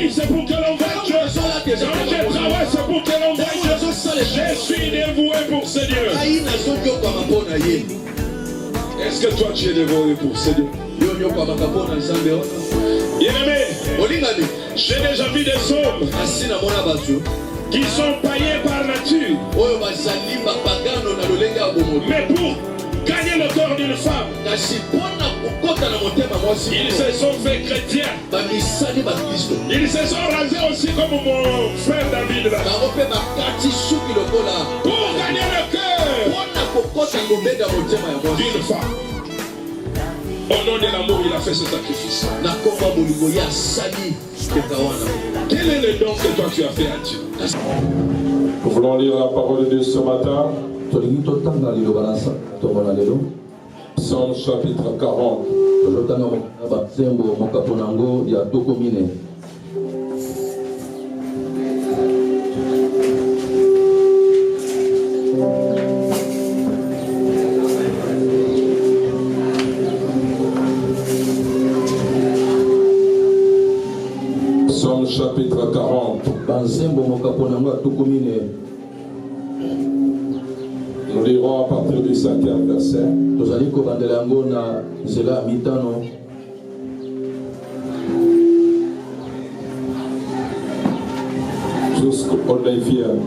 prie, c'est pour que l'on voie Dieu. Quand je travaille, c'est pour que l'on voie Dieu. Je suis dévoué pour ce Dieu. Est-ce que toi tu es dévoué pour ce Dieu? Bien-aimé, j'ai déjà vu des hommes qui sont païens par nature. Mais pour gagner le corps d'une femme, ils se sont fait chrétiens. Ils se sont rasés aussi comme mon frère David là. Pour gagner le cœur d'une femme. Au nom de l'amour, il a fait ce sacrifice. Quel est le don que toi tu as fait à Dieu? Nous voulons lire la parole de Dieu ce matin. Psaume chapitre 40. Psaume chapitre 40. Nous lirons à partir du 5e verset. Jusqu'au 9e.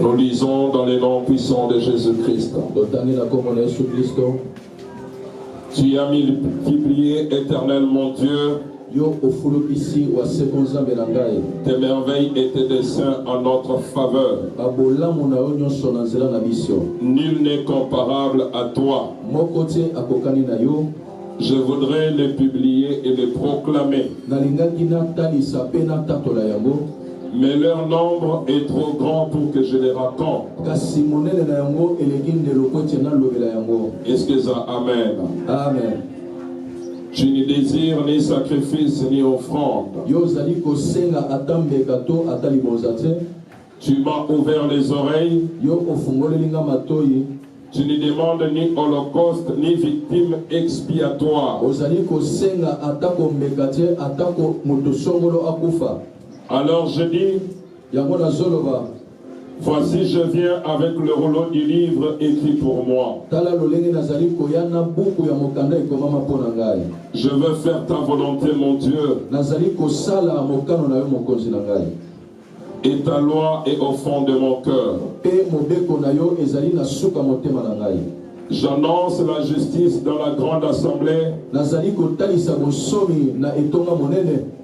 Nous lisons dans les noms puissants de Jésus-Christ. Tu as multiplié, éternel mon Dieu, tes merveilles et tes desseins en notre faveur. Nul n'est comparable à toi. Je voudrais les publier et les proclamer. Mais leur nombre est trop grand pour que je les raconte. Est-ce que ça, amen? Amen. Tu ne désires ni sacrifice ni offrande. Tu m'as ouvert les oreilles. Tu ne demandes ni holocauste ni victime expiatoire. Alors je dis, voici je viens avec le rouleau du livre écrit pour moi. Je veux faire ta volonté, mon Dieu. Et ta loi est au fond de mon cœur. J'annonce la justice dans la grande assemblée.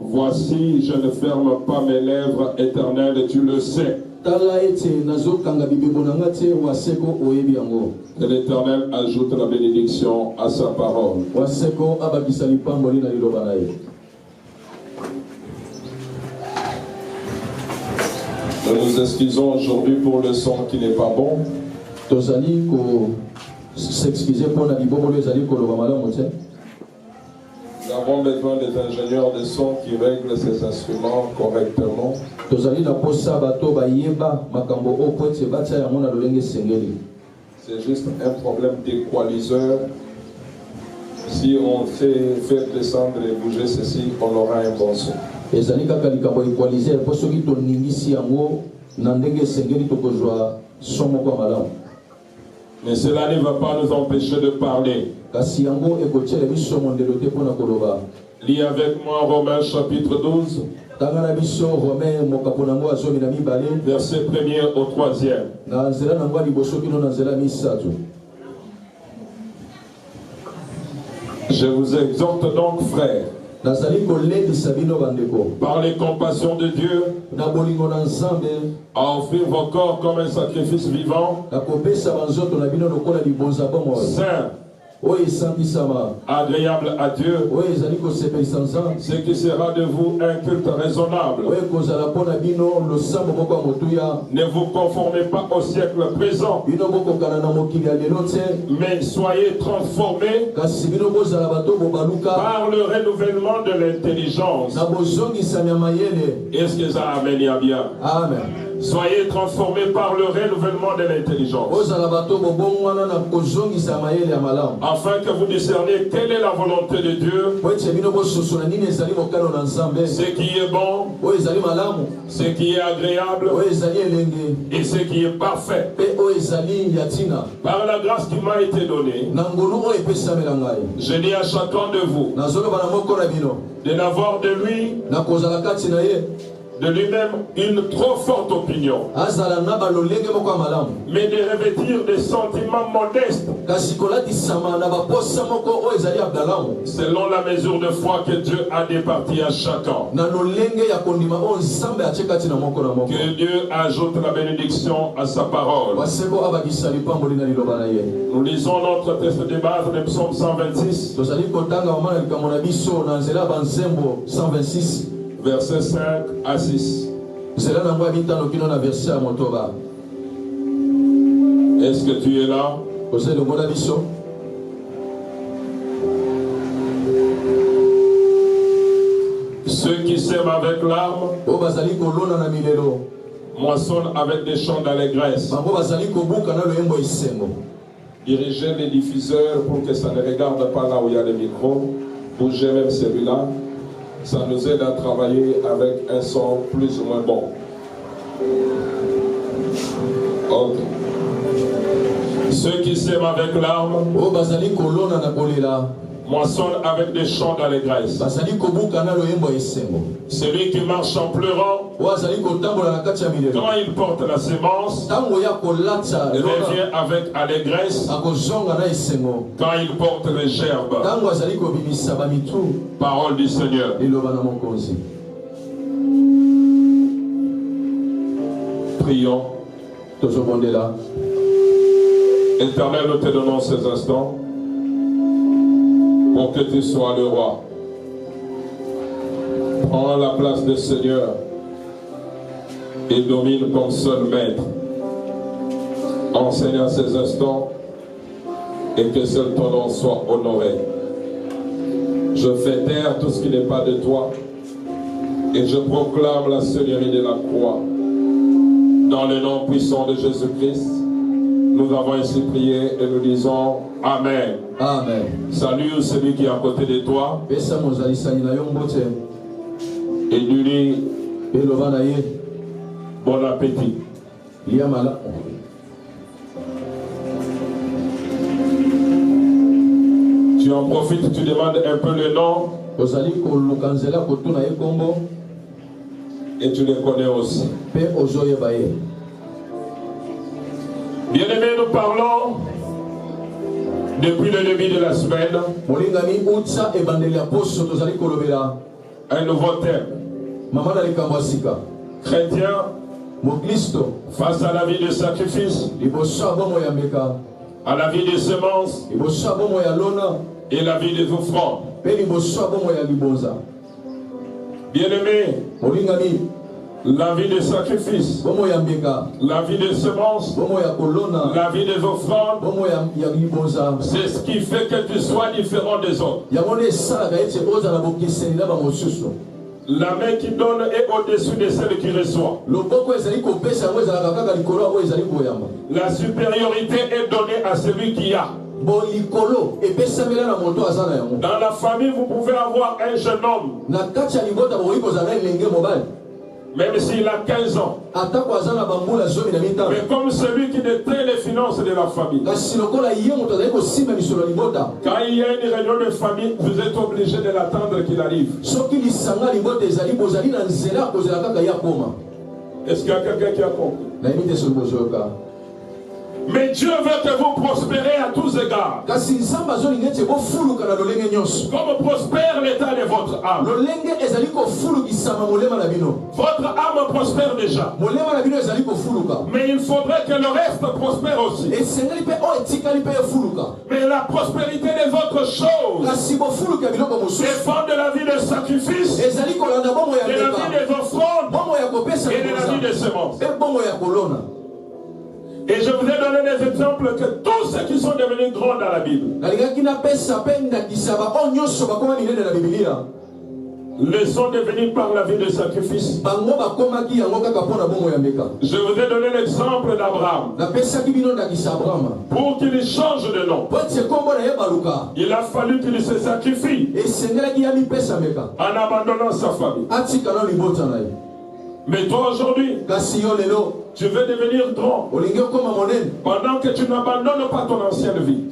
Voici, je ne ferme pas mes lèvres, éternel, et tu le sais. Que l'Éternel ajoute la bénédiction à sa parole. Nous nous excusons aujourd'hui pour le son qui n'est pas bon. Nous avons besoin des ingénieurs de son qui règlent ces instruments correctement. C'est juste un problème d'équaliseur. Si on fait faire descendre et bouger ceci, on aura un bon son. Mais cela ne va pas nous empêcher de parler. Lis avec moi Romains chapitre 12. Verset 1er au 3e. Je vous exhorte donc, frères, par les compassions de Dieu, à offrir vos corps comme un sacrifice vivant, saint, agréable à Dieu, ce qui sera de vous un culte raisonnable. Ne vous conformez pas au siècle présent, mais soyez transformés par le renouvellement de l'intelligence. Est-ce que ça amène bien? Amen. Soyez transformés par le renouvellement de l'intelligence. Afin que vous discerniez quelle est la volonté de Dieu, ce qui est bon, ce qui est agréable et ce qui est parfait. Par la grâce qui m'a été donnée, je dis à chacun de vous de n'avoir de lui, de lui-même, une trop forte opinion, mais de revêtir des sentiments modestes selon la mesure de foi que Dieu a départie à chacun. Que Dieu ajoute la bénédiction à sa parole. Nous lisons notre texte de base de Psaume 126. Versets 5 à 6. Est-ce que tu es là? Ceux qui sèment avec larmes moissonnent avec des chants d'allégresse. Dirigez les diffuseurs pour que ça ne regarde pas là où il y a des micros. Bougez même celui-là. Ça nous aide à travailler avec un son plus ou moins bon. Ok. Ceux qui s'aiment avec larmes moissonnent avec des chants d'allégresse. Celui qui marche en pleurant, quand il porte la sémence, revient avec allégresse. Quand il porte les gerbes, parole du Seigneur. Prions. Éternel, nous te donnons ces instants pour que tu sois le roi. Prends la place du Seigneur et domine comme seul maître. Enseigne à ces instants et que seul ton nom soit honoré. Je fais taire tout ce qui n'est pas de toi et je proclame la seigneurie de la croix. Dans le nom puissant de Jésus-Christ, nous avons ainsi prié et nous disons Amen. Amen. Salut celui qui est à côté de toi. Et lui, bon appétit. Tu en profites, tu demandes un peu le nom. Et tu les connais aussi. Bien-aimés, nous parlons depuis le début de la semaine un nouveau thème. Chrétien face à la vie de sacrifice, à la vie de semences et la vie des offrandes. Bien-aimés, la vie des sacrifices, la vie des semences, la vie des offrandes, c'est ce qui fait que tu sois différent des autres. La main qui donne est au-dessus de celle qui reçoit. La supériorité est donnée à celui qui a. Dans la famille, vous pouvez avoir un jeune homme, même s'il a 15 ans. Mais comme celui qui détient les finances de la famille. Quand il y a une réunion de famille, vous êtes obligé de l'attendre qu'il arrive. Est-ce qu'il y a quelqu'un qui a compris? Mais Dieu veut que vous prospérez à tous égards. Comme prospère l'état de votre âme. Votre âme prospère déjà. Mais il faudrait que le reste prospère aussi. Mais la prospérité des autres choses dépend de la vie de sacrifice, de la vie des offrandes et de la vie des semences. Et je vous ai donné des exemples que tous ceux qui sont devenus grands dans la Bible, Les sont devenus par la vie de sacrifice. Je vous ai donné l'exemple d'Abraham. Pour qu'il change de nom, il a fallu qu'il se sacrifie en abandonnant sa famille. Mais toi aujourd'hui, tu veux devenir grand pendant que tu n'abandonnes pas ton ancienne vie.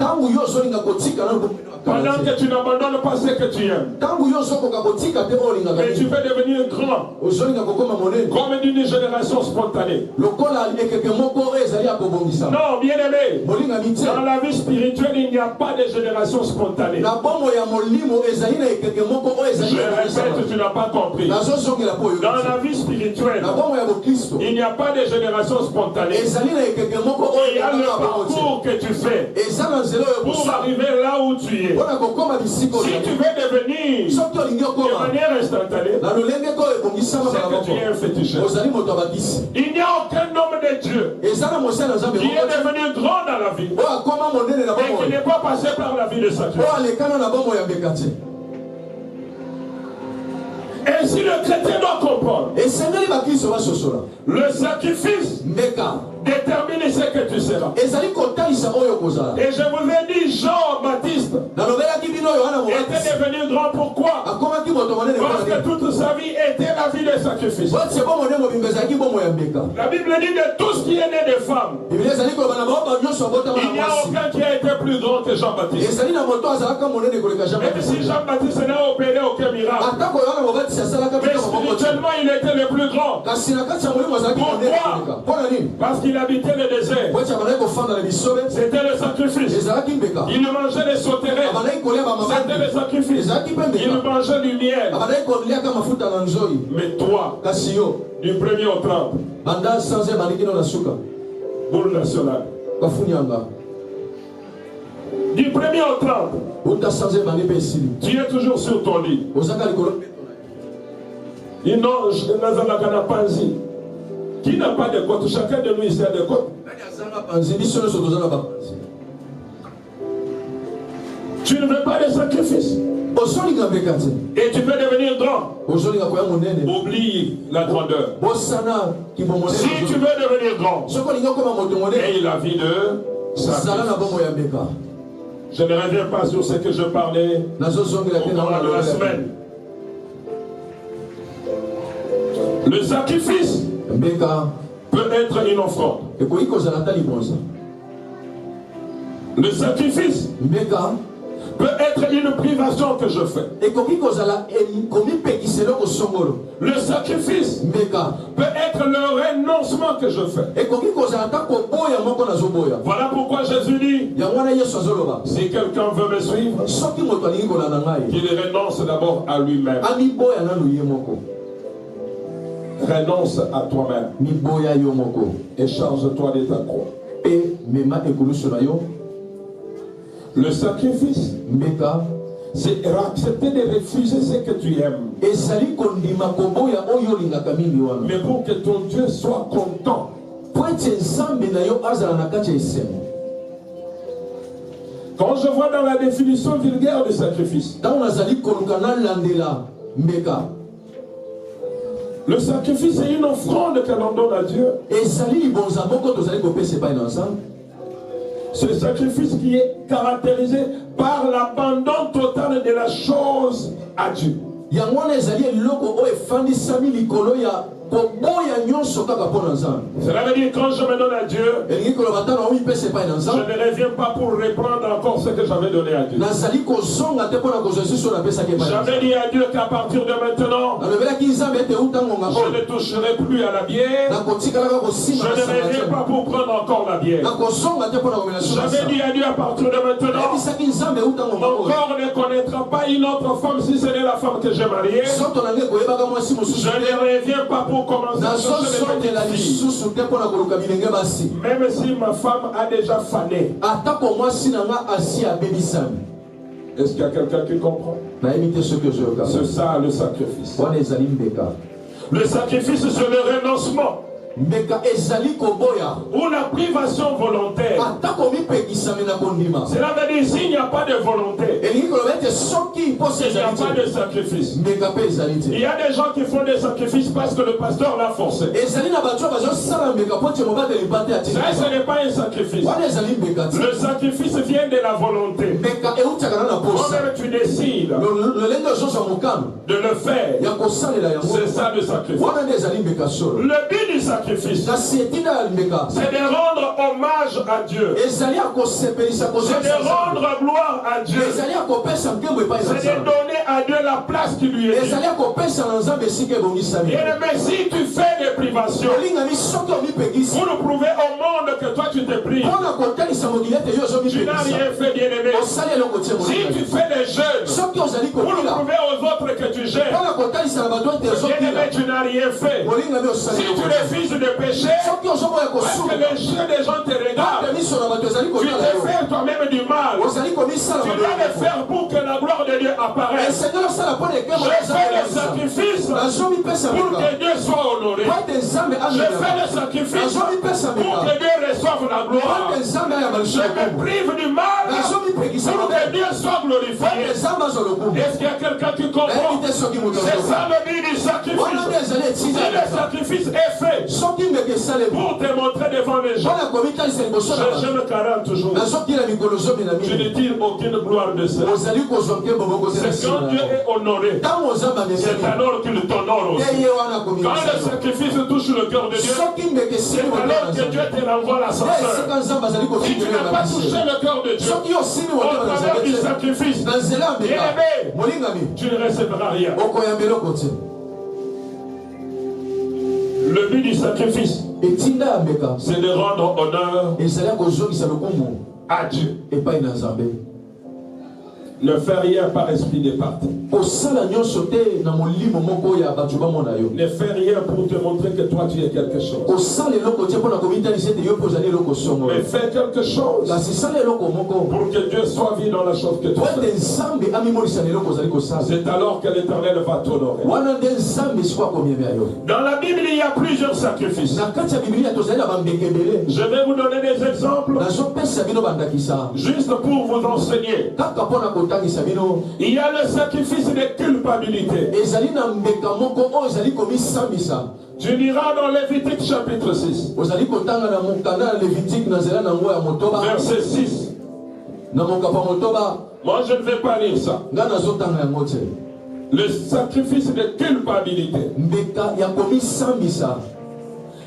Pendant que tu n'abandonnes pas ce que tu aimes. Mais tu veux devenir grand comme d'une génération spontanée. Non, bien aimé, dans la vie spirituelle, il n'y a pas de génération spontanée. Je répète, tu n'as pas compris. Dans la vie spirituelle, il n'y a pas de génération spontanée. Il y a le parcours que tu fais pour arriver là où tu es. Si tu veux devenir de manière instantanée, c'est que tu es un féticheur. Il n'y a aucun homme de Dieu qui est devenu grand dans la vie et qui n'est pas passé par la vie de sacrifice. Ainsi le chrétien doit comprendre. Le sacrifice détermine ce que tu seras. Et je vous ai dit, Jean-Baptiste était devenu grand. Pourquoi? Parce que toute sa vie était la vie de sacrifice. La Bible dit de tout ce qui est né des femmes, il n'y a aucun qui a été plus grand que Jean-Baptiste. Même si Jean-Baptiste n'a opéré aucun miracle, mais spirituellement il était le plus grand. Pourquoi? Parce qu'il habitait le désert. C'était le sacrifice. Il mangeait des sauterelles. C'était le sacrifice. Il mangeait du miel. Mais toi, du 1er au 30, boule nationale. Du 1er au 30, tu es toujours sur ton lit. Qui n'a pas de côte? Chacun de nous ici a des côtes. Tu ne veux pas de sacrifice. Et tu peux devenir grand. Oublie la grandeur. Si tu veux devenir grand, et la vie de sacrifice. Je ne reviens pas sur ce que je parlais au cours de la semaine. Le sacrifice peut être une offrande. Le sacrifice peut être une privation que je fais. Le sacrifice peut être le renoncement que je fais. Voilà pourquoi Jésus dit, si quelqu'un veut me suivre, qu'il renonce d'abord à lui-même. Renonce à toi-même et charge-toi de ta croix. Le sacrifice, c'est accepter de refuser ce que tu aimes. Mais pour que ton Dieu soit content. Quand je vois dans la définition vulgaire du sacrifice, le sacrifice est une offrande que l'on donne à Dieu. Ce sacrifice qui est caractérisé par l'abandon total de la chose à Dieu. Cela veut dire quand je me donne à Dieu, je ne reviens pas pour reprendre encore ce que j'avais donné à Dieu. J'avais dit à Dieu qu'à partir de maintenant, je ne toucherai plus à la bière. Je ne reviens pas pour prendre encore la bière. J'avais dit à Dieu à partir de maintenant, mon corps ne connaîtra pas une autre femme si ce n'est la femme que j'ai mariée. Je ne reviens pas pour commencer à chercher même si ma femme a déjà fané. Est-ce qu'il y a quelqu'un qui comprend? C'est ça le sacrifice. Le sacrifice, c'est le renoncement. ou la privation volontaire. Cela veut dire s'il n'y a pas de volonté, il n'y a pas de sacrifice. Il y a des gens qui font des sacrifices parce que le pasteur l'a forcé. Ça, ce n'est pas un sacrifice. Le sacrifice vient de la volonté. Quand tu décides de le faire, c'est ça le sacrifice. Le but du sacrifice, c'est de rendre hommage à Dieu. C'est de rendre gloire à Dieu. C'est de donner à Dieu la place qui lui est due. Bien aimé, si tu fais des privations pour nous prouver au monde que toi tu t'es pris, tu n'as rien fait, bien aimé. Si tu fais des jeûnes pour nous prouver aux autres que tu jeûnes, bien aimé, tu n'as rien fait. Si tu refuses de pécher parce que les yeux des gens te regardent, tu te fais toi-même du mal. Tu dois le faire pour que la gloire de Dieu apparaisse. Je fais le sacrifice pour que Dieu soit honoré. Je fais le sacrifice pour que Dieu reçoive la gloire. Je me prive du mal pour que Dieu soit glorifié. Est-ce qu'il y a quelqu'un qui comprend? C'est ça le but du sacrifice. Si le sacrifice est fait pour te montrer devant les gens, je me 40 jours. Je ne tire aucune gloire de ça. C'est quand Dieu est honoré, c'est alors qu'il t'honore aussi. Quand le sacrifice touche le cœur de Dieu, c'est alors que Dieu te renvoie l'ascenseur. Si tu n'as pas touché le cœur de Dieu, au travers du sacrifice, bien-aimé, tu ne recevras rien. Le but du sacrifice, c'est de rendre honneur à Dieu. Ne fais rien par esprit de parti. Ne fais rien pour te montrer que toi tu es quelque chose. Mais fais quelque chose pour que Dieu soit vu dans la chose que tu fais. C'est alors que l'Éternel va t'honorer. Dans la Bible, il y a plusieurs sacrifices. Je vais vous donner des exemples juste pour vous enseigner. Il y a le sacrifice de culpabilité. Tu liras dans Lévitique chapitre 6. Verset 6. Moi je ne vais pas lire ça. Le sacrifice de culpabilité.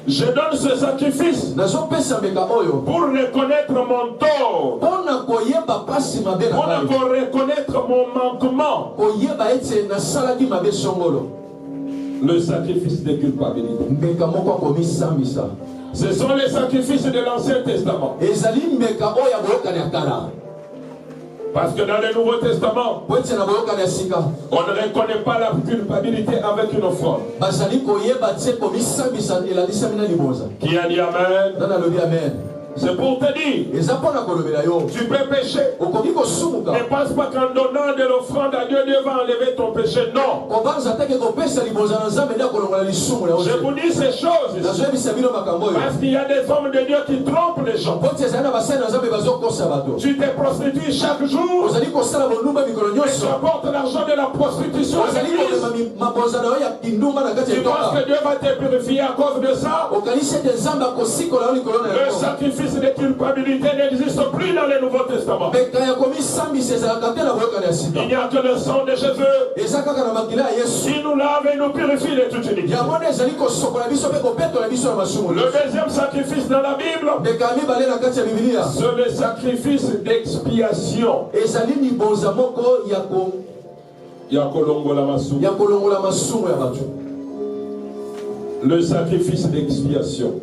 Je donne ce sacrifice pour reconnaître mon tort, pour reconnaître mon manquement. Le sacrifice de culpabilité. Ce sont les sacrifices de l'Ancien Testament. Parce que dans le Nouveau Testament, on ne reconnaît pas la culpabilité avec une offrande. Qui a dit Amen? C'est pour te dire, tu peux pécher. Ne pense pas qu'en donnant de l'offrande à Dieu, Dieu va enlever ton péché. Non. Je vous dis ces choses parce qu'il y a des hommes de Dieu qui trompent les gens. Tu te prostitues chaque jour et tu apportes l'argent de la prostitution à l'église. Tu penses que Dieu va te purifier à cause de ça? Le sacrifice de culpabilité n'existe plus dans le Nouveau Testament. Il n'y a que le sang de Jésus qui nous lave et nous purifie de toute iniquité. Le deuxième sacrifice dans la Bible, c'est le sacrifice d'expiation. Le sacrifice d'expiation.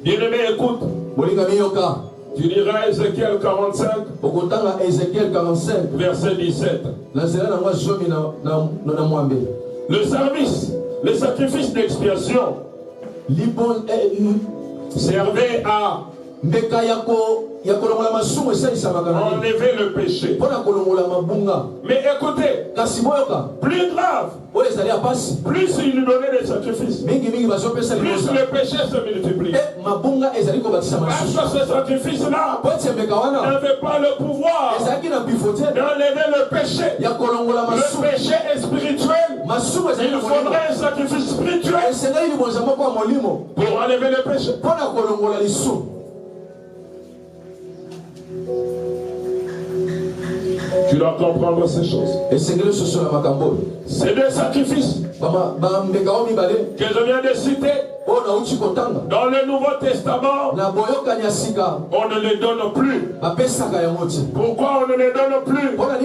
Bien-aimé, écoute. Tu liras Ézéchiel 45, verset 17. Le sacrifice d'expiation servait à enlever le péché. Mais écoutez, plus grave, plus il nous donnait des sacrifices, plus le péché se multiplie. Parce que ce sacrifice-là n'avait pas le pouvoir d'enlever le péché. Le péché est spirituel. Il faudrait un sacrifice spirituel pour enlever le péché. Tu dois comprendre ces choses. C'est des sacrifices que je viens de citer. Dans le Nouveau Testament, on ne les donne plus. Pourquoi on ne les donne plus? Parce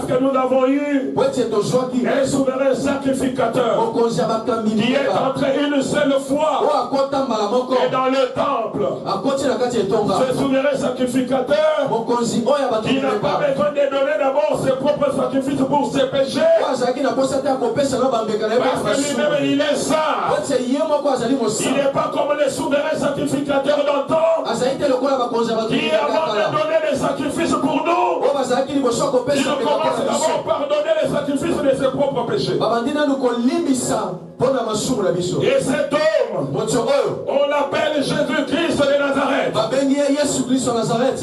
que nous avons eu un souverain sacrificateur qui est entré une seule fois et dans le temple. Ce souverain sacrificateur qui n'a pas besoin de donner d'abord ses propres sacrifices pour ses péchés, parce que lui-même il est saint. Il n'est pas comme les souverains sacrificateurs d'antan qui, avant de donner des sacrifices pour nous, il commence d'abord par donner les sacrifices de ses propres péchés. Et cet homme, on l'appelle Jésus-Christ de Nazareth.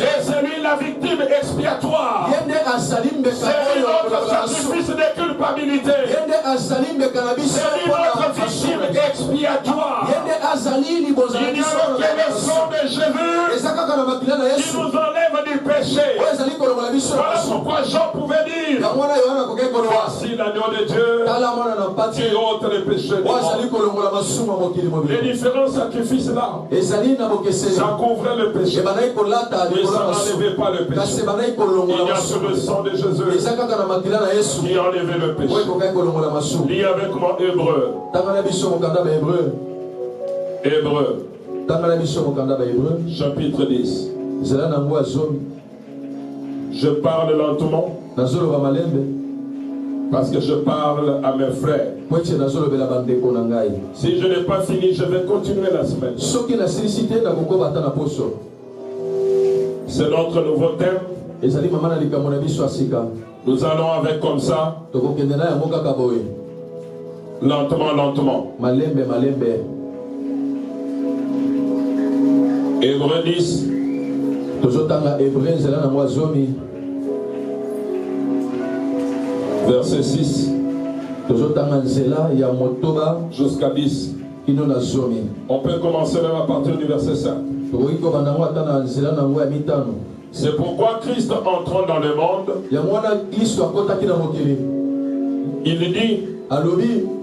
Et c'est lui la victime expiatoire. C'est lui notre sacrifice de culpabilité. C'est lui notre victime expiatoire. Il n'y a que le sang de Jésus qui nous enlève du péché. Voilà pourquoi Jean pouvait dire: voici l'agneau de Dieu qui ôte les péchés du monde. Les différents sacrifices là, ça couvrait le péché, mais ça n'enlevait pas le péché. Il n'y a que le sang de Jésus qui enlevait le péché. Lis avec moi Hébreu. Chapitre 10. Je parle lentement parce que je parle à mes frères. Si je n'ai pas fini, je vais continuer la semaine. C'est notre nouveau thème. Nous allons avec comme ça. Lentement, lentement. Hébreu 10. Verset 6 jusqu'à 10. On peut commencer même à partir du verset 5. C'est pourquoi Christ entrant dans le monde, il dit: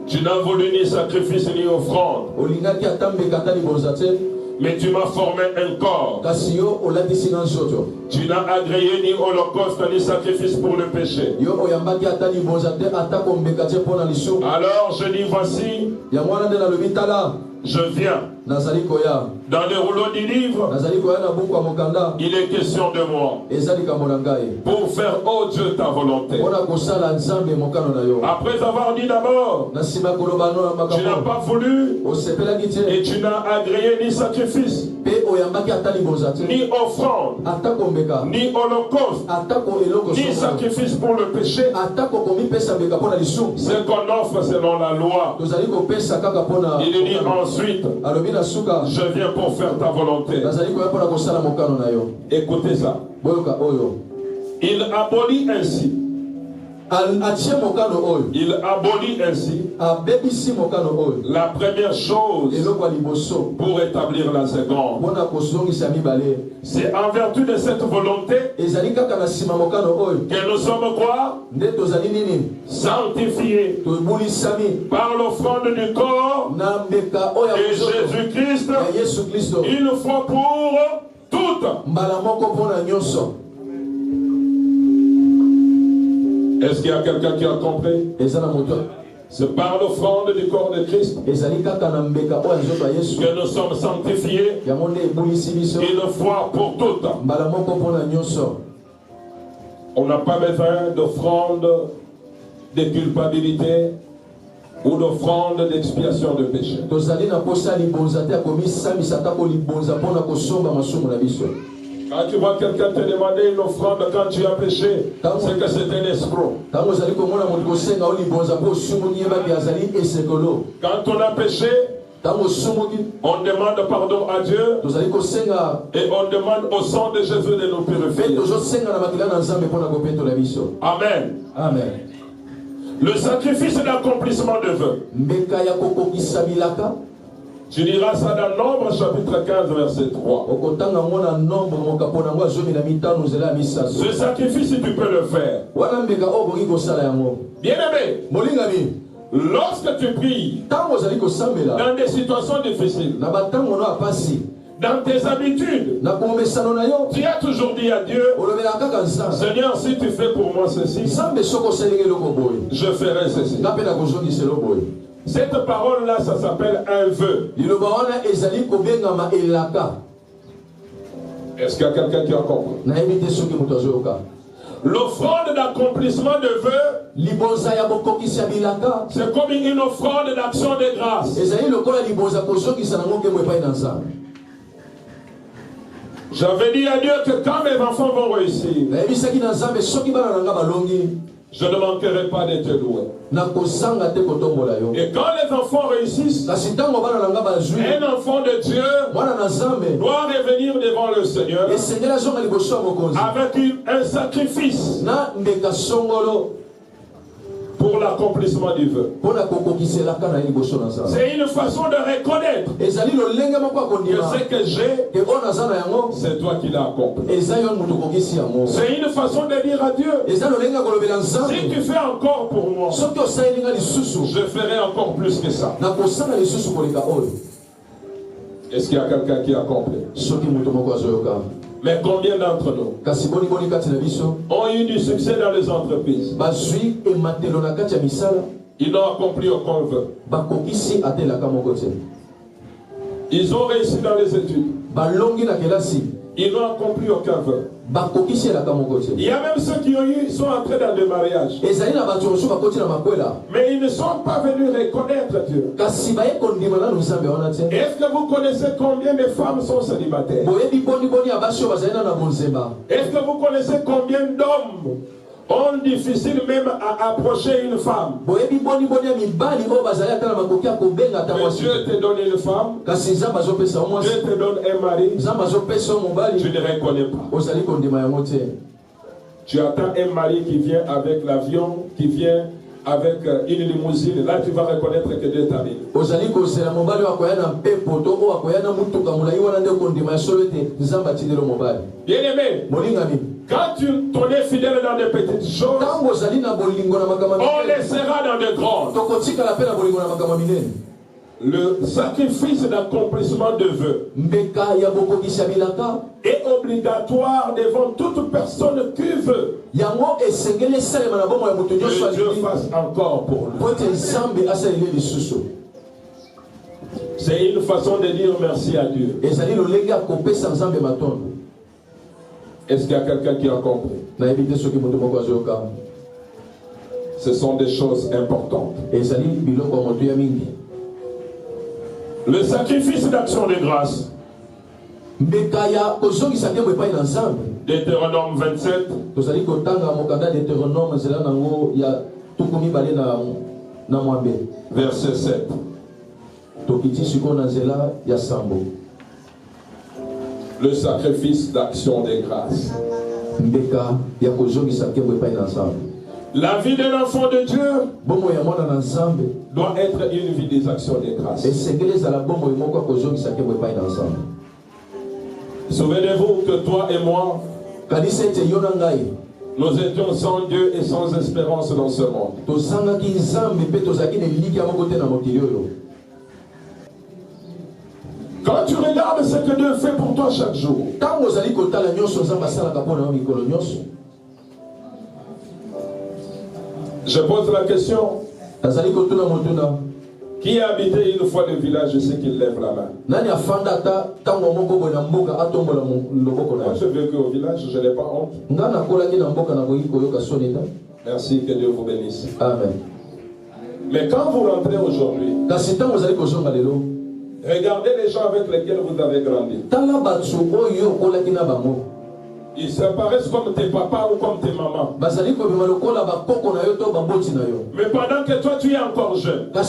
tu n'as voulu ni sacrifice ni offrande, mais tu m'as formé un corps. Tu n'as agréé ni holocauste ni sacrifice pour le péché. Alors je dis: voici, je viens. Dans le rouleau du livre, il est question de moi pour faire, oh Dieu, ta volonté. Après avoir dit d'abord, tu n'as pas voulu et tu n'as agréé ni sacrifice, ni offrande, ni holocauste, ni sacrifice pour le péché. Ce qu'on offre selon la loi. Il dit ensuite: je viens pour faire ta volonté. Écoutez ça. Il abolit ainsi. Il abolit ainsi la première chose pour établir la seconde. C'est en vertu de cette volonté que nous sommes quoi? Sanctifiés par l'offrande du corps de Jésus-Christ une fois pour toutes. Est-ce qu'il y a quelqu'un qui a compris? C'est par l'offrande du corps de Christ que nous sommes sanctifiés une fois pour toutes. On n'a pas besoin d'offrande de culpabilité ou d'offrande d'expiation de péché. Quand tu vois quelqu'un te demander une offrande quand tu as péché, c'est que c'est un escroc. Quand on a péché, on demande pardon à Dieu et on demande au sang de Jésus de nous purifier. Amen. Amen. Le sacrifice d'accomplissement de vœux. Tu diras ça dans Nombre chapitre 15 verset 3. Ce sacrifice tu peux le faire. Bien aimé, lorsque tu pries dans des situations difficiles, dans tes habitudes, tu as toujours dit à Dieu, Seigneur, si tu fais pour moi ceci, je ferai ceci. Cette parole-là, ça s'appelle un vœu. Est-ce qu'il y a quelqu'un qui a compris? L'offrande d'accomplissement de vœux, c'est comme une offrande d'action de grâce. J'avais dit à Dieu que quand mes enfants vont réussir, je ne manquerai pas de te louer. Et quand les enfants réussissent, un enfant de Dieu doit revenir devant le Seigneur avec un sacrifice pour l'accomplissement du vœu. C'est une façon de reconnaître que ce que j'ai, c'est toi qui l'as accompli. C'est une façon de dire à Dieu, si tu fais encore pour moi, je ferai encore plus que ça. Est-ce qu'il y a quelqu'un qui a compris? Mais combien d'entre nous ont eu du succès dans les entreprises? Ils n'ont accompli aucun vœu. Ils ont réussi dans les études. Ils n'ont accompli aucun vœu. Il y a même ceux qui sont entrés dans des mariages. Mais ils ne sont pas venus reconnaître Dieu. Est-ce que vous connaissez combien de femmes sont célibataires? Est-ce que vous connaissez combien d'hommes ont difficile même à approcher une femme? Mais Dieu te donne une femme, Dieu te donne un mari, tu ne reconnais pas. Tu attends un mari qui vient avec l'avion, qui vient avec une limousine, là tu vas reconnaître que Dieu t'arrive. Bien aimé, quand on est fidèle dans des petites choses, on les sera dans de grandes. Le sacrifice d'accomplissement de vœux est obligatoire devant toute personne qui veut que Dieu fasse encore pour lui. C'est une façon de dire merci à Dieu. Est-ce qu'il y a quelqu'un qui a compris? Ce sont des choses importantes. Le sacrifice d'action de grâce. Deutéronome 27. Verset 7. Le sacrifice d'action de grâce. La vie d'un enfant de Dieu doit être une vie des actions de grâce. Souvenez-vous que toi et moi, nous étions sans Dieu et sans espérance dans ce monde. Quand tu regardes ce que Dieu fait pour toi chaque jour, je pose la question, qui a habité une fois le village, je sais qu'il lève la main. Moi j'ai vécu au village, je n'ai pas honte. Merci, que Dieu vous bénisse. Amen. Mais quand vous rentrez aujourd'hui, regardez les gens avec lesquels vous avez grandi. Ils s'apparaissent comme tes papas ou comme tes mamans. Mais pendant que toi tu es encore jeune. Mais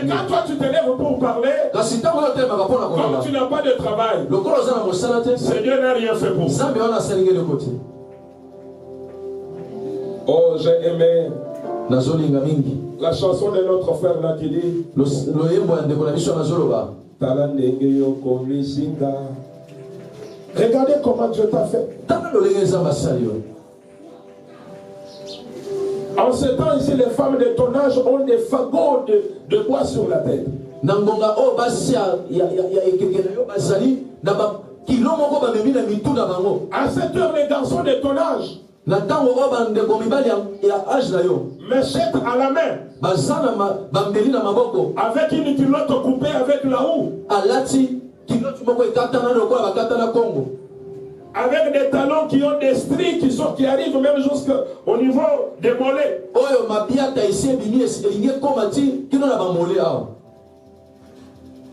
quand toi tu te lèves pour parler, comme tu n'as pas de travail, Seigneur n'a rien fait pour toi. Oh, j'ai aimé la chanson de notre frère là qui dit regardez comment Dieu t'a fait. En ce temps ici, les femmes de ton âge ont des fagots de bois sur la tête. À cette heure, les garçons de ton âge, machette à la main, avec une culotte coupée avec la houe, avec des talons qui ont des stries qui arrivent même jusqu'au niveau des mollets.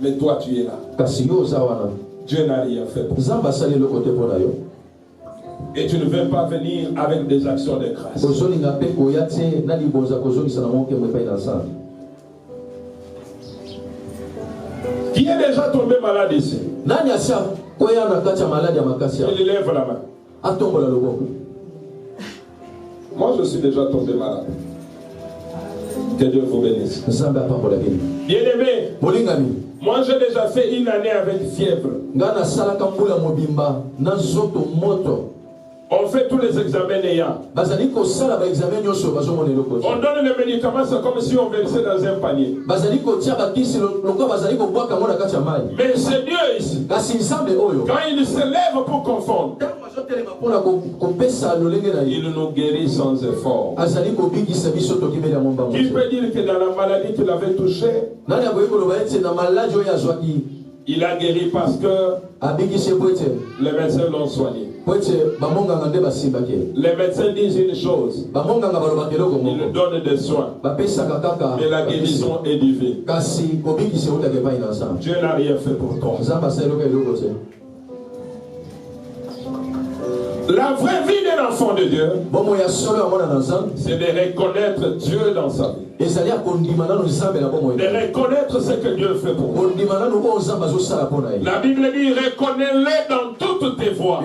Mais toi tu es là. Dieu n'a rien fait pour toi. Et tu ne veux pas venir avec des actions de grâce. Qui est déjà tombé malade ici? Il lève la main. Moi je suis déjà tombé malade. Que Dieu vous bénisse. Bien-aimé, moi j'ai déjà fait une année avec fièvre. On fait tous les examens NEA. On donne les médicaments, c'est comme si on versait dans un panier. Mais c'est Dieu ici. Quand il se lève pour confondre, il nous guérit sans effort. Qui peut dire que dans la maladie qu'il avait touchée, il a guéri parce que les médecins l'ont soigné. Les médecins disent une chose, ils donnent des soins, mais la guérison est divine. Dieu n'a rien fait pour toi. La vraie vie d'un enfant de Dieu, c'est de reconnaître Dieu dans sa vie. De reconnaître ce que Dieu fait pour toi. La Bible dit, reconnais-le dans toutes tes voies.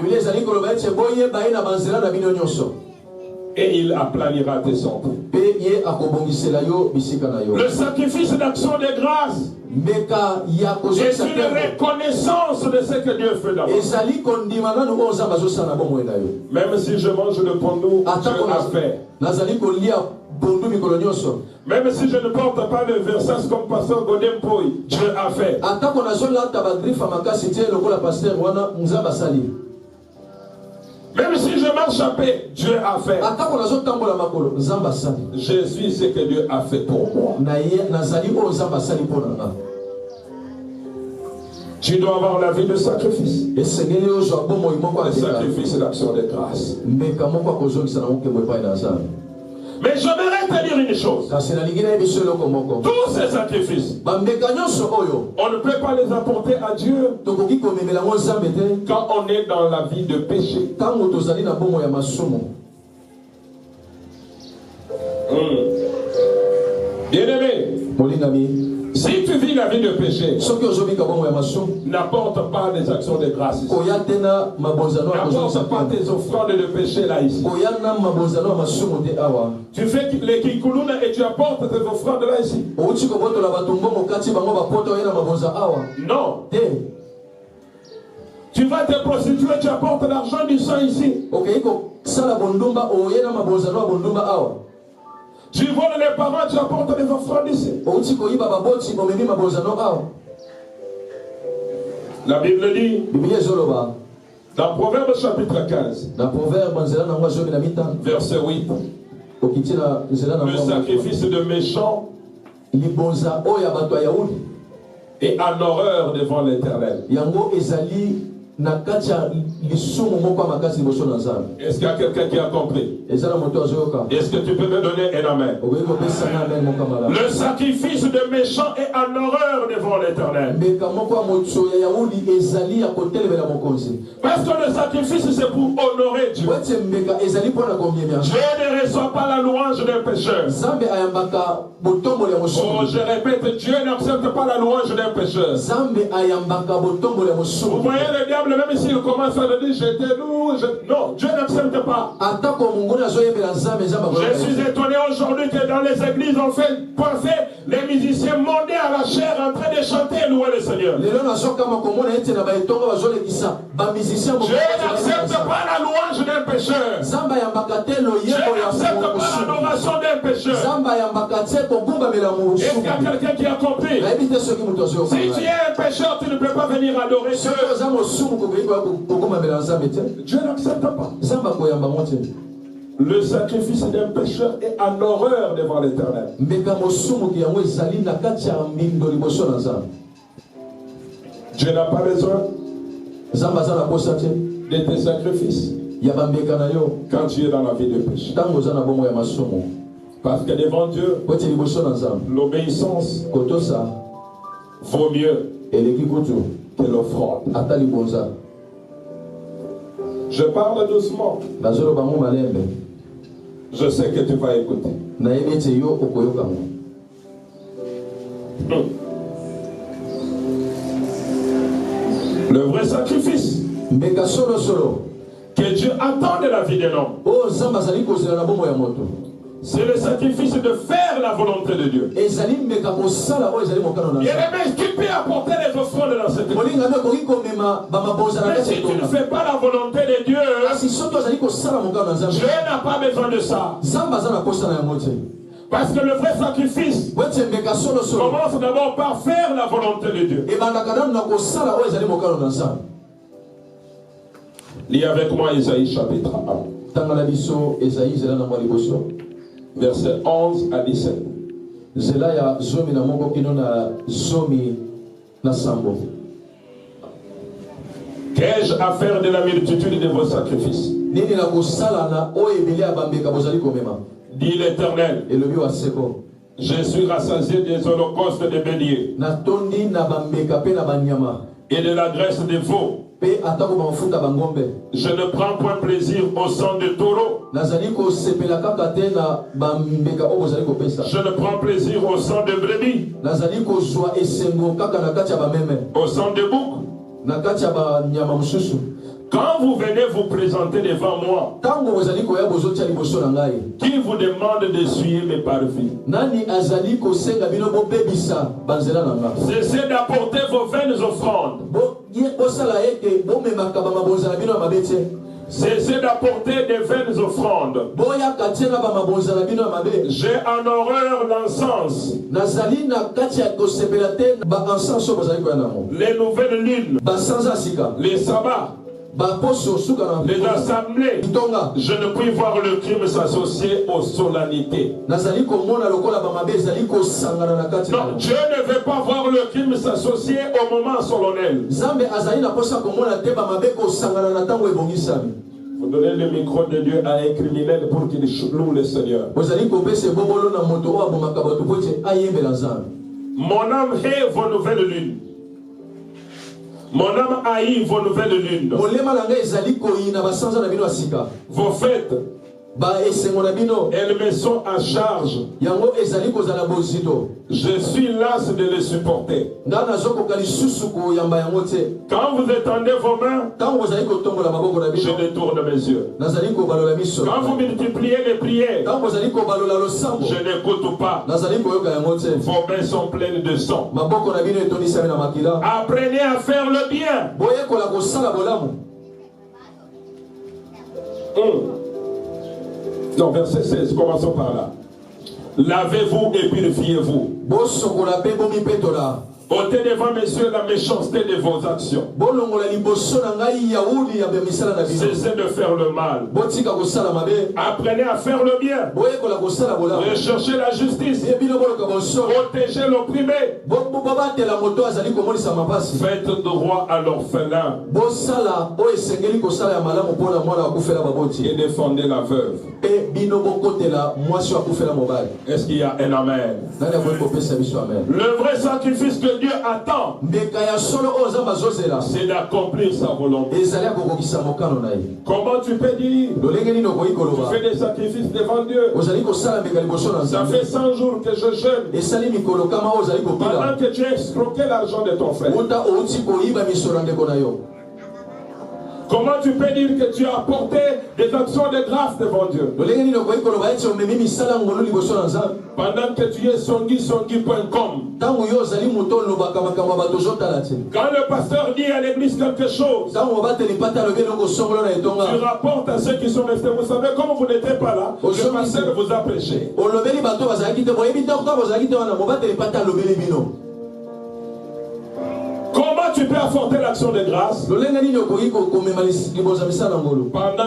Et il aplanira tes sentiers. Le sacrifice d'action de grâce est une reconnaissance de ce que Dieu fait dans moi. Même si je mange le pondou, Dieu a fait. Même si je ne porte pas le versage comme pasteur Godem Poy, Dieu a fait. Même si je marche à paix, Dieu a fait. Je suis ce que Dieu a fait pour moi. Tu dois avoir la vie de sacrifice. Le sacrifice d'action de grâce. Mais j'aimerais te dire une chose. Tous ces sacrifices, on ne peut pas les apporter à Dieu quand on est dans la vie de péché. Bien-aimé, si tu vis la vie de péché, n'apporte pas des actions de grâce ici. N'apporte pas tes offrandes de péché là ici. Tu fais les kikuluna et tu apportes tes offrandes là ici. Non. Tu vas te prostituer, tu apportes l'argent du sang ici. Tu voles les parents, tu apportes des offrandes ici. La Bible dit, dans Proverbe chapitre 15, verset 8, le sacrifice de méchants est en horreur devant l'Éternel. Est-ce qu'il y a quelqu'un qui a compris? Est-ce que tu peux me donner un amen? Le sacrifice de méchants est en horreur devant l'Éternel. Parce que le sacrifice c'est pour honorer Dieu. Dieu ne reçoit pas la louange d'un pécheur. Oh, je répète, Dieu n'accepte pas la louange d'un pécheur. Vous voyez le diable, même s'il commence à le dire, je te loue, non, Dieu n'accepte pas. Je suis étonné aujourd'hui que dans les églises, on fait penser les musiciens mondés à la chair en train de chanter et louer le Seigneur. Dieu n'accepte pas la louange d'un pécheur. Dieu n'accepte pas l'adoration d'un pécheur. Est-ce qu'il y a quelqu'un qui a compris? Si tu es un pécheur, tu ne peux pas venir adorer Dieu. Dieu n'accepte pas. Le sacrifice d'un pécheur est en horreur devant l'Éternel. Dieu n'a pas besoin de tes sacrifices quand tu es dans la vie de péché. Parce que devant Dieu, l'obéissance vaut mieux que l'offrande. Je parle doucement. Je sais que tu vas écouter. Le vrai sacrifice que Dieu attend de la vie de l'homme, c'est le sacrifice de faire la volonté de Dieu. Et même qui peut apporter les offrandes dans cette vie. Mais si tu ne fais pas la volonté de Dieu, Dieu n'a pas besoin de ça. Parce que le vrai sacrifice commence d'abord par faire la volonté de Dieu. Lis avec moi Isaïe chapitre 1. Versets 11 à 17. Qu'ai-je à faire de la multitude de vos sacrifices? Dit l'Éternel. Je suis rassasié des holocaustes de béliers et de la graisse des veaux. Je ne prends point plaisir au sang de taureau. Je ne prends plaisir au sang de brebis, au sang de bouc. Quand vous venez vous présenter devant moi, qui vous demande d'essuyer mes parvis? Cessez d'apporter vos vaines offrandes. Cessez d'apporter des vaines offrandes. J'ai en horreur l'encens, les nouvelles lunes, les sabbats, les assemblées. Je ne puis voir le crime s'associer aux solennités. Non, Dieu ne veut pas voir le crime s'associer au moment solennel. Vous donnez le micro de Dieu à un criminel pour qu'il loue le Seigneur. Mon âme hait vos nouvelles lunes. Mon âme haït vos nouvelles lunes. Vos fêtes, elles me sont à charge. Je suis las de les supporter. Quand vous étendez vos mains, je détourne mes yeux. Quand vous multipliez les prières, je n'écoute pas. Vos mains sont pleines de sang. Apprenez à faire le bien. Non, verset 16, commençons par là. Lavez-vous et purifiez-vous. ôtez devant mes yeux la méchanceté de vos actions. Cessez de faire le mal. Apprenez à faire le bien. Recherchez la justice. Protégez l'opprimé. Faites droit à l'orphelin. Et défendez la veuve. Est-ce qu'il y a un amen? Le vrai sacrifice que Dieu attend, c'est d'accomplir sa volonté. Comment tu peux dire? Tu fais des sacrifices devant Dieu. Ça fait 100 jours que je jeûne. Pendant que tu as escroqué l'argent de ton frère. Comment tu peux dire que tu as apporté des actions de grâce devant Dieu? Pendant que tu es songi.com. Quand le pasteur dit à l'église quelque chose, tu rapportes à ceux qui sont restés. Vous savez, comme vous n'étiez pas là, le pasteur vous a prêché. Comment tu peux apporter l'action de grâce pendant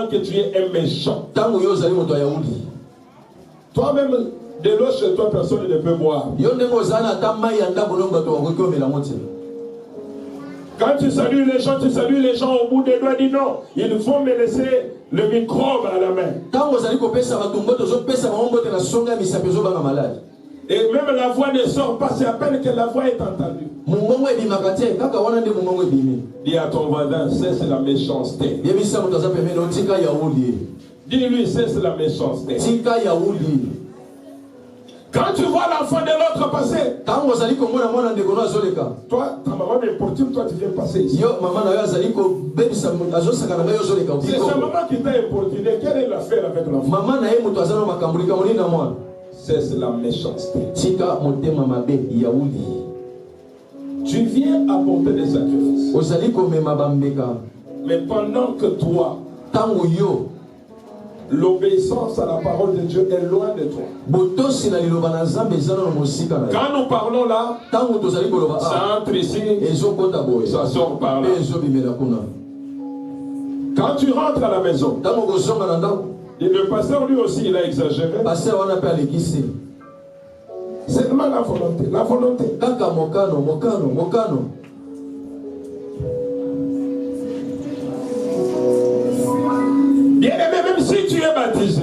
que tu es un méchant? Toi-même, de l'eau chez toi, personne ne peut boire. Quand tu salues les gens au bout des doigts, dis non, ils vont me laisser le microbe à la main. Et même la voix ne sort pas, c'est à peine que la voix est entendue. Dis à ton voisin, cesse la méchanceté. Dis-lui, cesse la méchanceté. Quand tu vois l'enfant de l'autre passer, toi, ta maman m'importune, toi tu viens passer ici. C'est sa maman qui t'a importuné. Quelle est l'affaire avec l'enfant? C'est la méchanceté. Tu viens apporter des sacrifices. Mais pendant que toi, l'obéissance à la parole de Dieu est loin de toi. Quand nous parlons là, ça entre ici, ça sort par là. Quand tu rentres à la maison, et le pasteur lui aussi il a exagéré. C'est seulement la volonté. La volonté. Bien aimé, même si tu es baptisé,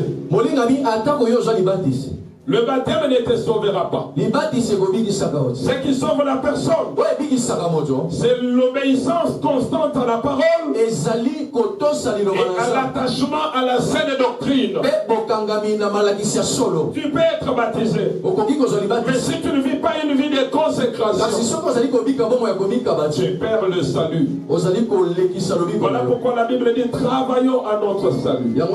le baptême ne te sauvera pas. Ce qui sauve la personne, c'est l'obéissance constante à la parole et à l'attachement à la saine doctrine. Tu peux être baptisé, mais si tu ne vis pas une vie de consécration, tu perds le salut. Voilà pourquoi la Bible dit travaillons à notre salut. Quand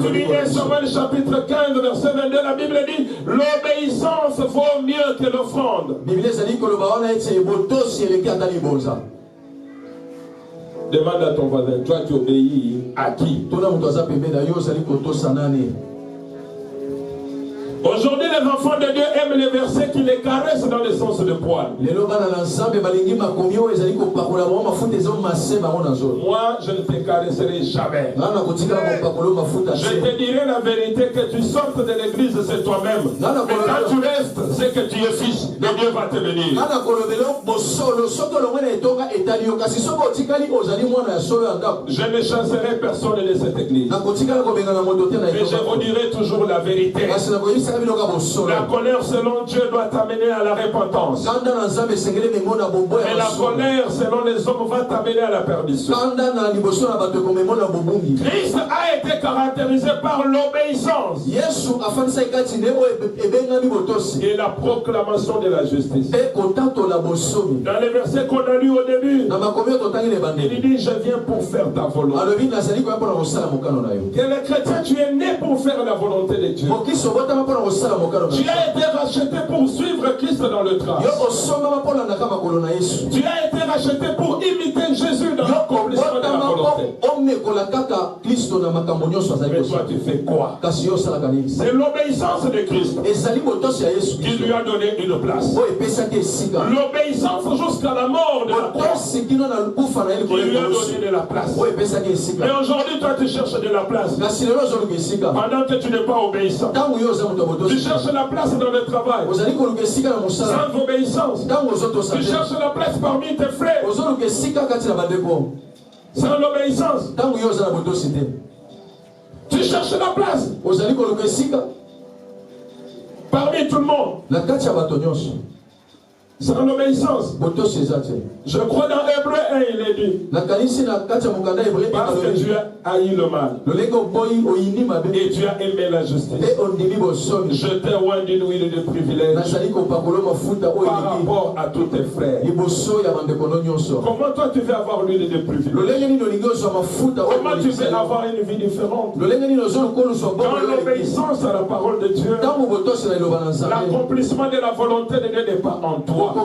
tu lis Samuel chapitre 15, verset 22, la Bible dit l'obéissance vaut mieux que l'offrande. Demande à ton voisin, toi tu obéis à qui? Aujourd'hui, les enfants de Dieu aiment les versets qui les caressent dans le sens de poil. Moi, je ne te caresserai jamais. Je te dirai la vérité, que tu sortes de l'église, c'est toi-même. Et quand tu restes, c'est que tu es fils de Dieu va te bénir. Je ne chasserai personne de cette église. Mais je vous dirai toujours la vérité. La colère selon Dieu doit t'amener à la repentance. Mais la colère selon les hommes va t'amener à la perdition. Christ a été caractérisé par l'obéissance et la proclamation de la justice. Dans les versets qu'on a lus au début, il dit je viens pour faire ta volonté. Que les chrétiens, tu es né pour faire la volonté de Dieu. Tu as été racheté pour suivre Christ dans le train. Tu as été racheté pour imiter Jésus dans l'accomplissement de la volonté. toi tu fais quoi? C'est l'obéissance de Christ qui lui a donné une place. L'obéissance jusqu'à la mort de la croix qui lui a donné de la place. Mais aujourd'hui toi tu cherches de la place pendant que tu n'es pas obéissant. Tu cherches la place dans le travail sans obéissance. Tu cherches la place parmi tes frères sans l'obéissance. Tu cherches la place parmi tout le monde sans l'obéissance. Je crois dans Hébreu 1, il est dit parce que tu as haï le mal et tu as aimé la justice. Je t'ai oint d'une huile de privilège par rapport à tous tes frères. Comment toi tu veux avoir l'huile de privilège? Comment tu veux avoir une vie différente? Dans l'obéissance à la parole de Dieu, l'accomplissement de la volonté de Dieu n'est pas en toi. Tel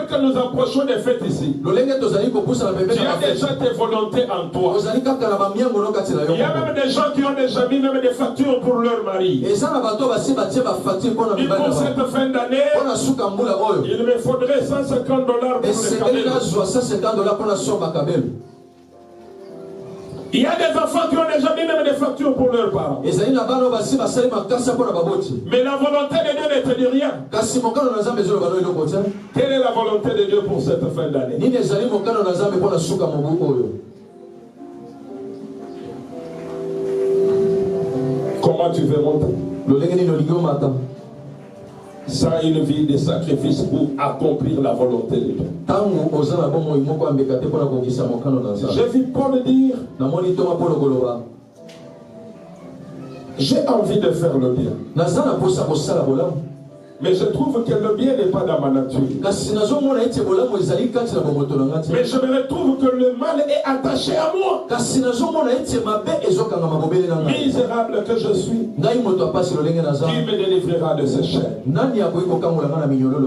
que nous approchons des fêtes ici, tu as déjà tes volontés en toi. Il y a même des gens qui ont déjà mis même des factures pour leur mari. Et pour cette fin d'année, il me faudrait $150 pour le cabine. Il y a des enfants qui ont déjà mis même des factures pour leurs parents. Mais la volonté de Dieu ne te dit rien. Quelle est la volonté de Dieu pour cette fin d'année? Comment tu veux monter? Sans une vie de sacrifice pour accomplir la volonté de Dieu. J'ai vu Paul dire, j'ai envie de faire le bien. Mais je trouve que le bien n'est pas dans ma nature. Mais je me retrouve que le mal est attaché à moi. Misérable que je suis, qui me délivrera de ces chaînes?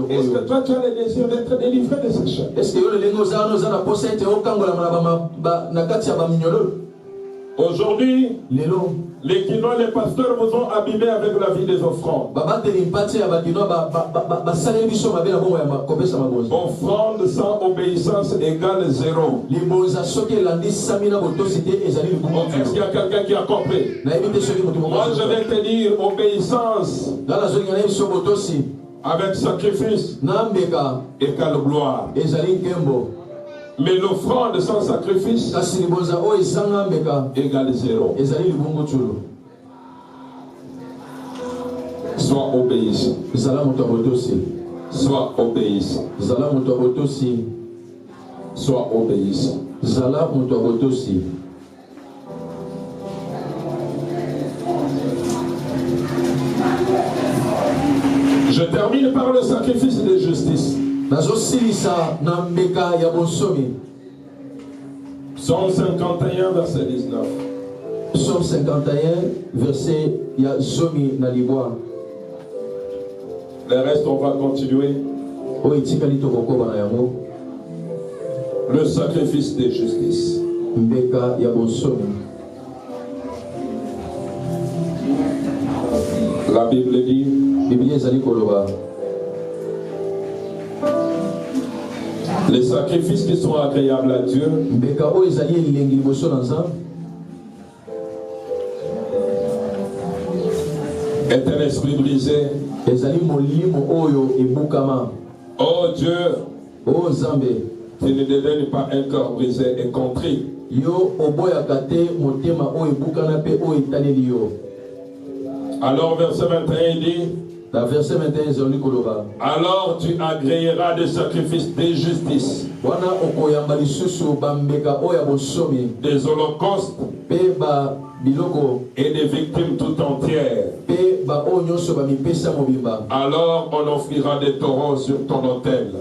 Est-ce que toi tu as le désir d'être délivré de ces chaînes? Aujourd'hui, les Kinois, les pasteurs vous ont abîmé avec la vie des offrandes. Offrande sans obéissance égale 0. Est-ce qu'il y a quelqu'un qui a compris? Moi je vais te dire, obéissance avec sacrifice égale gloire. Mais l'offrande sans sacrifice égale 0. Sois obéissant. Sois obéissant. Sois obéissant. Je termine par le sacrifice de justice. Psaume 51, verset 19. Psaume 51, verset Zomi Naliboa. Le reste, on va continuer. Le sacrifice de justice. La Bible dit, les sacrifices qui sont agréables à Dieu est un esprit brisé. Oh Dieu, oh Zambé, tu ne dédaignes pas un cœur brisé et contrit. Alors verset 21 il dit, alors tu agréeras des sacrifices de justice, des holocaustes et des victimes tout entières. Alors on offrira des taureaux sur ton autel.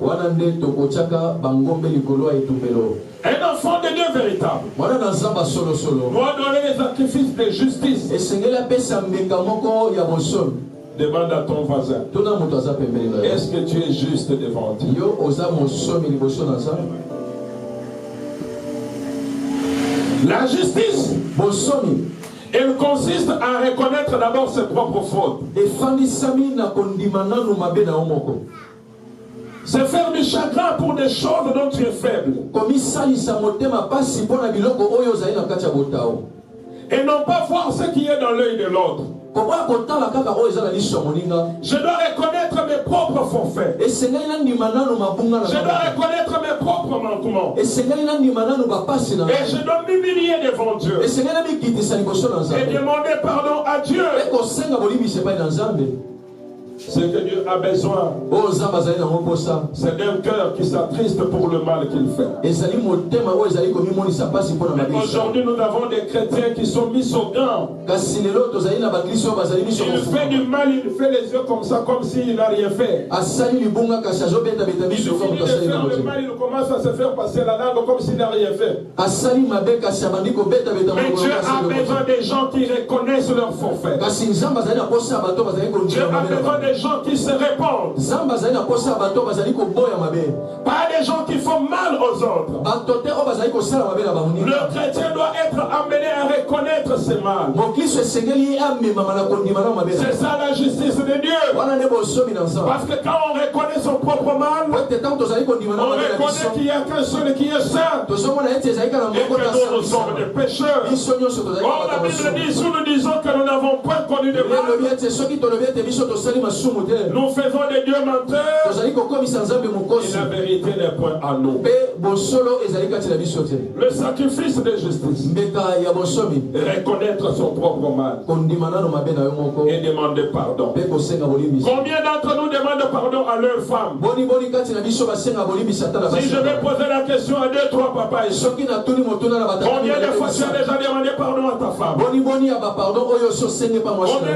Un enfant de Dieu véritable doit donner les sacrifices de justice. Demande à ton voisin, est-ce que tu es juste devant Dieu? La justice, elle consiste à reconnaître d'abord ses propres fautes. C'est faire du chagrin pour des choses dont tu es faible. Et non pas voir ce qui est dans l'œil de l'autre. Je dois reconnaître mes propres forfaits. Je dois reconnaître mes propres manquements. Et je dois m'humilier devant Dieu. Et demander pardon à Dieu. Ce que Dieu a besoin, c'est d'un cœur qui s'attriste pour le mal qu'il fait. Mais aujourd'hui, nous avons des chrétiens qui sont mis au gant. Il fait du mal, il fait les yeux comme ça, comme s'il n'a rien fait. Il finit de faire le mal, il commence à se faire passer la langue comme s'il n'a rien fait. Mais Dieu a besoin des gens qui reconnaissent leur forfait. Dieu a besoin des gens qui se répandent. Pas des gens qui font mal aux autres. Le chrétien doit être amené à reconnaître ses mal. C'est ça la justice de Dieu. Parce que quand on reconnaît son propre mal, on reconnaît qu'il n'y a qu'un seul qui est saint. Et que nous sommes des pécheurs. Or la Bible dit, si nous disons que nous n'avons point connu de mal, nous faisons des dieux menteurs. Et la vérité n'est point à nous. Le sacrifice de justice, reconnaître son propre mal et demander pardon. Combien d'entre nous demandent pardon à leur femme? Si je vais poser la question à 2-3 papas ici, combien de fois tu as déjà demandé pardon à ta femme? Combien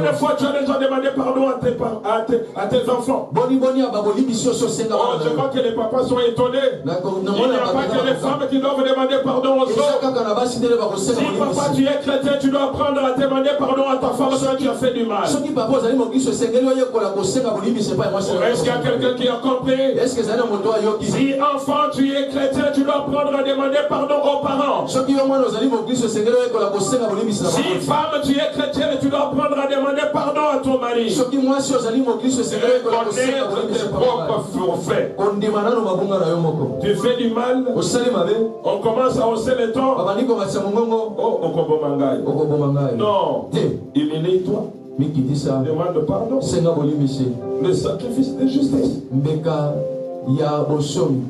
de fois tu as déjà demandé pardon à tes enfants? Oh, je crois que les papas sont étonnés. Il n'y a pas que les femmes qui doivent demander pardon aux autres. Si papa tu es chrétien, tu dois apprendre à demander pardon à ta femme quand tu as fait du mal. Est-ce qu'il y a quelqu'un qui a compris? Si enfant tu es chrétien, tu dois apprendre à demander pardon aux parents. Si femme tu es chrétienne, tu dois apprendre à demander pardon à ton mari. Reconnaître tes propres forfaits. Tu fais du mal, on commence à hausser les tons. Oh, non, humilie-toi. Demande pardon. Le sacrifice de justice.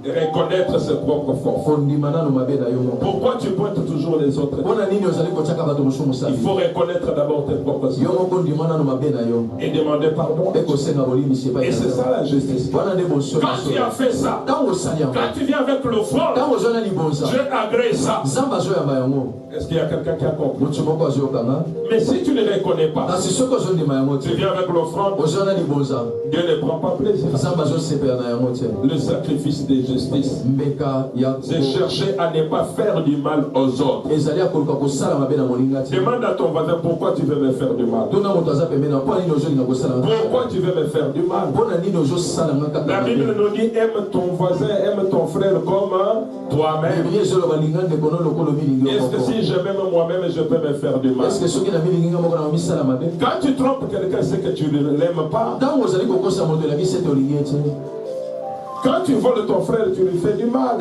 Reconnaître ses propres forces. Pourquoi tu pointes toujours les autres? Il faut reconnaître d'abord tes propres forces et demander pardon. Et c'est ça la justice. Quand tu as fait ça, quand tu viens avec l'offrande, Dieu agrée ça. Est-ce qu'il y a quelqu'un qui a compris? Mais si tu ne les reconnais pas, tu viens avec l'offrande, Dieu ne prend pas plaisir. Le sacrifice de justice, c'est chercher à ne pas faire du mal aux autres. Demande à ton voisin pourquoi tu veux me faire du mal. Pourquoi tu veux me faire du mal? La Bible nous dit aime ton voisin, aime ton frère comme toi-même. Est-ce que si je m'aime moi-même, je peux me faire du mal? Quand tu trompes quelqu'un, c'est que tu ne l'aimes pas. Quand tu voles ton frère, tu lui fais du mal.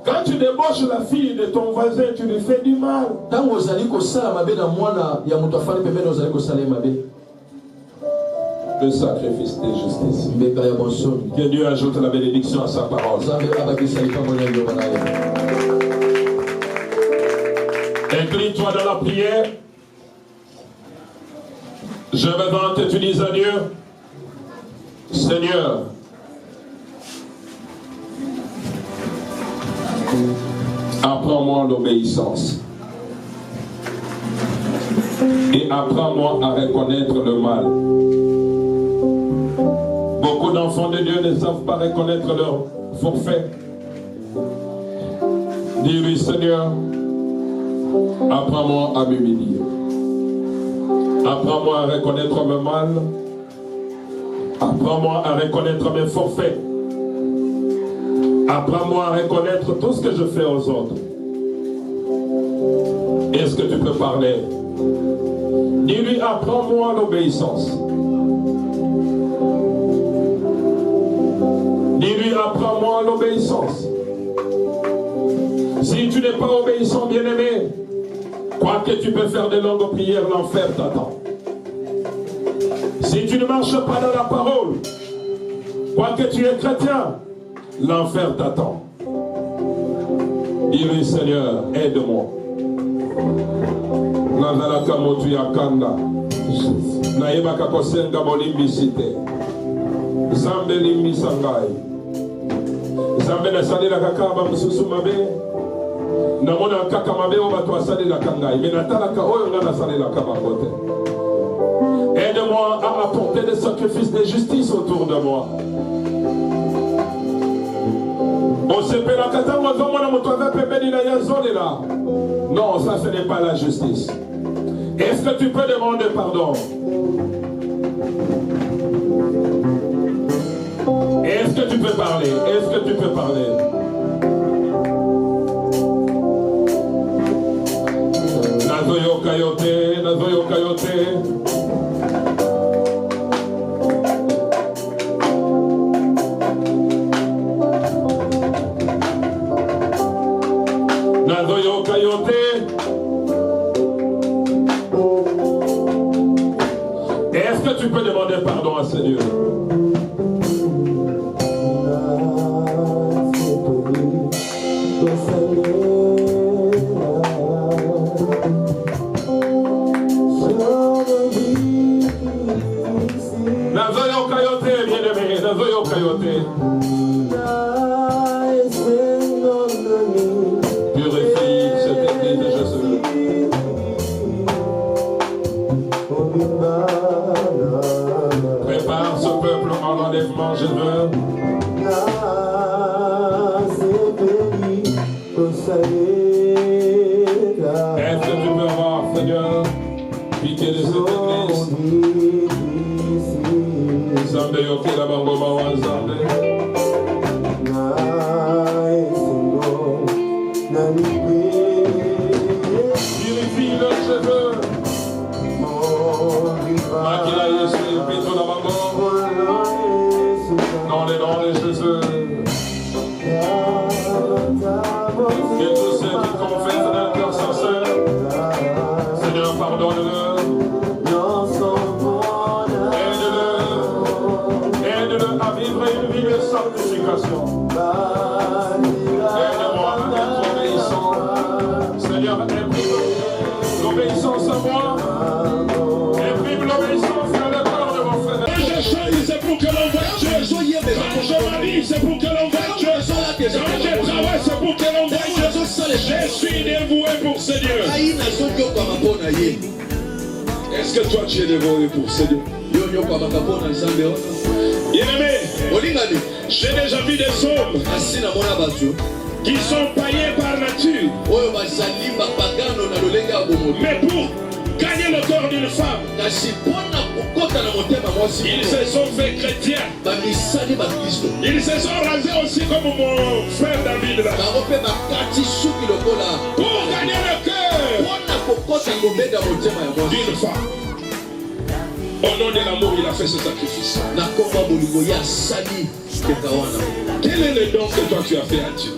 Quand tu débauches la fille de ton voisin, tu lui fais du mal. Le sacrifice de justice. Que Dieu ajoute la bénédiction à sa parole. Incline-toi dans la prière. Je vais devant que tu dises à Dieu, Seigneur, apprends-moi l'obéissance et apprends-moi à reconnaître le mal. Beaucoup d'enfants de Dieu ne savent pas reconnaître leur forfait. Dis-lui, Seigneur, apprends-moi à m'humilier. Apprends-moi à reconnaître le mal. Apprends-moi à reconnaître mes forfaits. Apprends-moi à reconnaître tout ce que je fais aux autres. Est-ce que tu peux parler? Dis-lui, apprends-moi l'obéissance. Dis-lui, apprends-moi l'obéissance. Si tu n'es pas obéissant, bien-aimé, quoi que tu peux faire de longues prières, l'enfer t'attend. Si tu ne marches pas dans la parole, quoi que tu es chrétien, l'enfer t'attend. Dis-lui, Seigneur, aide-moi. Nazalaka motu ya kanda. Naibaka kosenga bolimbisite. Zambe limbisangai. Zambe nasali la kakaba mususu mabe. Namona kaka mabe obato asali la kangai. Menatalaka oyo nga nasali la kabakote. Aide-moi à apporter des sacrifices de justice autour de moi. Non, ça ce n'est pas la justice. Est-ce que tu peux demander pardon? Est-ce que tu peux parler? Est-ce que tu peux parler? Nazoyo kayote, nazoyo kayote. Est-ce que tu peux demander pardon à Seigneur? Nazoyo kayote, bien-aimé, nazoyo kayote. Purifie cette église de Jésus. Prépare ce peuple en enlèvement, Jésus. Est-ce que tu peux avoir, Seigneur, pitié de cette église? Zambe yoke la bangoma wa Zambe. Purifie le cheveu. Makila Yesu pito la bango. Dans les noms de Jésus. Et tous ceux qui confessent d'un cœur sincère, Seigneur, pardonne-le. Aide-le à vivre une vie de sanctification. Aide-moi à être obéissant. Seigneur, imprime l'obéissance à moi. Imprime l'obéissance dans le corps de mon frère. Je choisis, c'est pour que l'on voit Dieu. Quand je m'habille, c'est pour que l'on voit Dieu. Quand je travaille, c'est pour que l'on voit Dieu. Je suis dévoué pour Seigneur. Est-ce que toi tu es dévoué pour Seigneur? Bien-aimé, j'ai déjà vu des hommes qui sont païens par nature. Mais pour gagner le corps d'une femme, ils se sont fait chrétiens. Ils se sont rasés aussi comme mon frère David là. Pour gagner le cœur d'une femme. Au nom de l'amour, il a fait ce sacrifice. Quel est le don que toi tu as fait à Dieu?